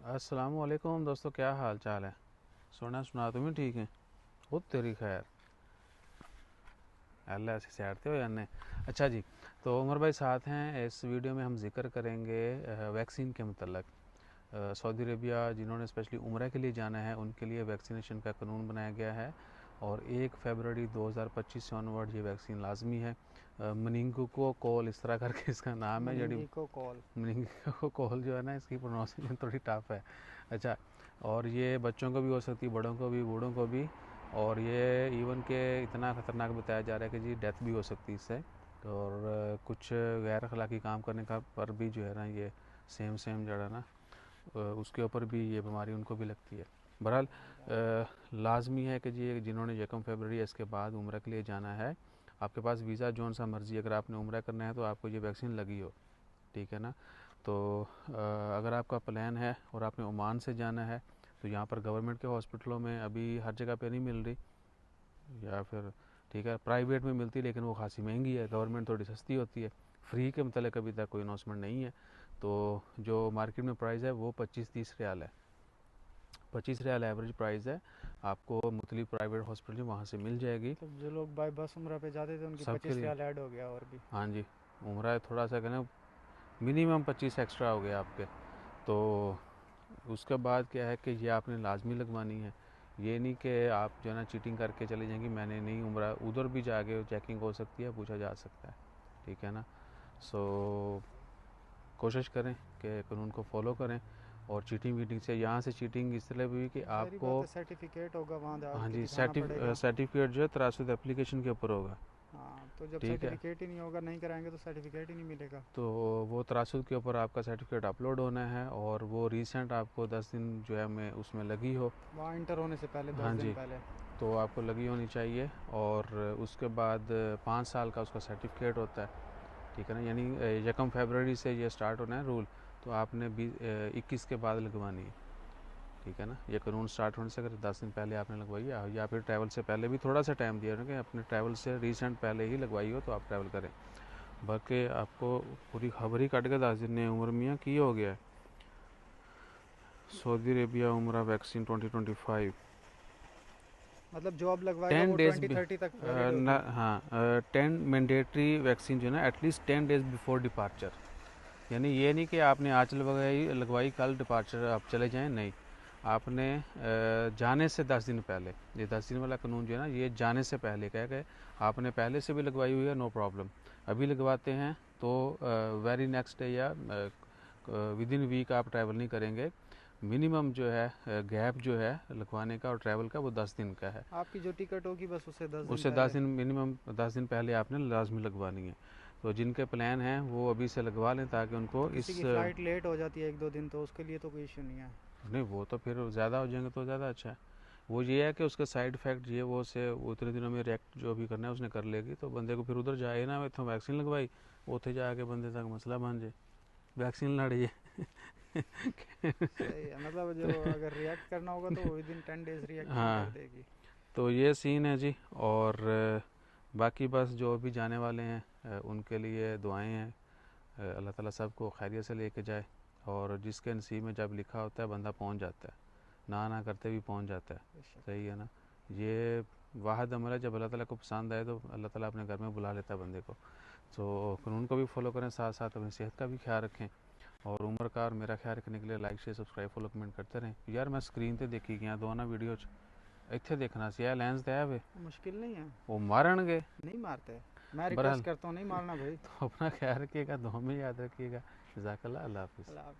अस्सलाम वालेकुम दोस्तों, क्या हाल चाल है। सुना तुम ही ठीक है। वो तेरी खैर, अल्लाह से सैरते हो यानी। अच्छा जी, तो उमर भाई साथ हैं। इस वीडियो में हम जिक्र करेंगे वैक्सीन के मतलब। सऊदी अरेबिया जिन्होंने स्पेशली उम्र के लिए जाना है उनके लिए वैक्सीनेशन का कानून बनाया गया है और 1 फरवरी 2025 से ऑनवर्ड ये वैक्सीन लाजमी है। मनिंगो कॉल इस तरह करके इसका नाम है जड़ी। मनिंगी को कॉल। मनिंगो कॉल जो है ना, इसकी प्रोनाउंसिएशन थोड़ी टफ है। अच्छा, और ये बच्चों को भी हो सकती है, बड़ों को भी, बूढ़ों को भी। और ये इवन के इतना ख़तरनाक बताया जा रहा है कि जी डेथ भी हो सकती है इससे। और कुछ गैर अखलाकी काम करने का पर भी जो है ना, ये सेम जो है ना, उसके ऊपर भी ये बीमारी उनको भी लगती है। बहरहाल लाजमी है कि जी जिन्होंने 1 फरवरी इसके बाद उम्र के लिए जाना है, आपके पास वीज़ा जौन सा मर्जी, अगर आपने उम्र करना है तो आपको ये वैक्सीन लगी हो, ठीक है ना। तो अगर आपका प्लान है और आपने ओमान से जाना है तो यहाँ पर गवर्नमेंट के हॉस्पिटलों में अभी हर जगह पे नहीं मिल रही, या फिर ठीक है प्राइवेट में मिलती है लेकिन वो खासी महंगी है, गवर्नमेंट थोड़ी सस्ती होती है। फ्री के मतलब अभी तक कोई अनाउंसमेंट नहीं है। तो जो मार्केट में प्राइस है वो 25-30 रियाल है। 25 रियाल एवरेज प्राइस है। आपको मुख्तलिफ प्राइवेट हॉस्पिटल वहाँ से मिल जाएगी मतलब जो लोग बाई बस उम्रा पे जाते थे उनकी सबके 25 लिए। रियाल ऐड हो गया और भी। हाँ जी, उम्र थोड़ा सा कहना, मिनिमम 25 एक्स्ट्रा हो गया आपके। तो उसके बाद क्या है कि ये आपने लाजमी लगवानी है। ये नहीं कि आप जो है ना चीटिंग करके चले जाएंगे, मैंने नहीं उम्रा, उधर भी जाके चेकिंग हो सकती है, पूछा जा सकता है, ठीक है ना। सो कोशिश करें कि कानून को फॉलो करें। और चीटिंग वीटिंग से, यहाँ से चीटिंग इस तरह भी कि ज़ाहिर आपको, बात है, सर्टिफिकेट होगा वहाँ हाँ जाके जी, दिखाना पड़ेगा। सर्टिफिकेट जो है तरासुद एप्लीकेशन के ऊपर होगा, हाँ, तो जब ठीक है। सर्टिफिकेट ही नहीं होगा, नहीं कराएंगे तो सर्टिफिकेट ही नहीं मिलेगा। तो वो तरासुद के ऊपर आपका सर्टिफिकेट अपलोड होना है और वो रिसेंट आपको 10 दिन जो है मैं उसमें लगी हो। वहाँ इंटर होने से पहले हाँ 10 दिन जी, पहले। तो आपको लगी होनी चाहिए। और उसके बाद 5 साल का उसका सर्टिफिकेट होता है, ठीक है ना। यानी 1 फरवरी से ये स्टार्ट होना है रूल, तो आपने 21 के बाद लगवानी है, ठीक है ना। ये कानून स्टार्ट होने से अगर 10 दिन पहले आपने लगवाई है या फिर ट्रैवल से पहले भी थोड़ा सा टाइम दिया कि अपने ट्रैवल से रिसेंट पहले ही लगवाई हो तो आप ट्रैवल करें। बाकी आपको पूरी खबर ही काट के 10 दिन ने उम्र मियाँ की हो गया है। सऊदी अरेबिया उम्र वैक्सीन 2025, मतलब जो अब लगवाएगा 10 वो डेज 2030 तक वैलिड होगी। हाँ, 10 मैंडेटरी वैक्सीन जो है ना एटलीस्ट 10 डेज बिफोर डिपार्चर। यानी ये नहीं कि आपने आज लगवाई लगवाई कल डिपार्चर आप चले जाएं, नहीं। आपने जाने से 10 दिन पहले, ये 10 दिन वाला कानून जो है ना, ये जाने से पहले कह गए। आपने पहले से भी लगवाई हुई है, नो प्रॉब्लम। अभी लगवाते हैं तो वेरी नेक्स्ट डे या विद इन वीक आप ट्रैवल नहीं करेंगे। मिनिमम जो है गैप जो है लगवाने का और ट्रैवल का वो 10 दिन का है। आपकी जो टिकट होगी बस उससे 10 दिन उससे दस पहले। दिन मिनिमम 10 दिन पहले आपने लाजमी लगवानी है। तो जिनके प्लान हैं वो अभी से लगवा लें ताकि उनको तो किसी इस, की फ़्लाइट लेट हो जाती है 1-2 दिन, तो उसके लिए तो कोई इशू नहीं है। नहीं वो तो फिर ज़्यादा हो जाएंगे तो ज़्यादा अच्छा है। वो ये है कि उसका साइड इफ़ेक्ट ये वो से वो उतने दिनों में रिएक्ट जो भी करना है उसने कर लेगी, तो बंदे को फिर उधर जाए ना, तो वैक्सीन लगवाई, उथे जाके बंदे तक मसला बन जाए, वैक्सीन लड़िए। सही है, मतलब जो अगर रिएक्ट करना होगा तो वो विद इन 10 डेज़ रिएक्शन कर हाँ, देगी। तो ये सीन है जी। और बाकी बस जो भी जाने वाले हैं उनके लिए दुआएं हैं। अल्लाह ताला सबको खैरियत से लेके जाए। और जिसके नसीब में जब लिखा होता है बंदा पहुंच जाता है, ना करते भी पहुंच जाता है। बेशक। सही है ना। ये वाहद अमल है, जब अल्लाह ताला को पसंद आए तो अल्लाह ताला अपने घर में बुला लेता है बंदे को। तो कानून को भी फॉलो करें, साथ साथ अपनी सेहत का भी ख्याल रखें। और उम्र का और मेरा ख्याल रखने के लिए like share subscribe follow comment करते रहें। यार मैं स्क्रीन ਤੇ देखी गया दो ना वीडियो च, ਇੱਥੇ देखना सी है लेंस दया वे, मुश्किल नहीं है। वो मारनगे। नहीं मारते। मैं रिक्वेस्ट बहरहाल करता हूँ नहीं मारना भाई। तो अपना ख्याल रखिएगा, दुआ में याद रखिएगा। जज़ाकल्लाह, अल्लाह हाफिज़। अल्लाह हाफ़िज़।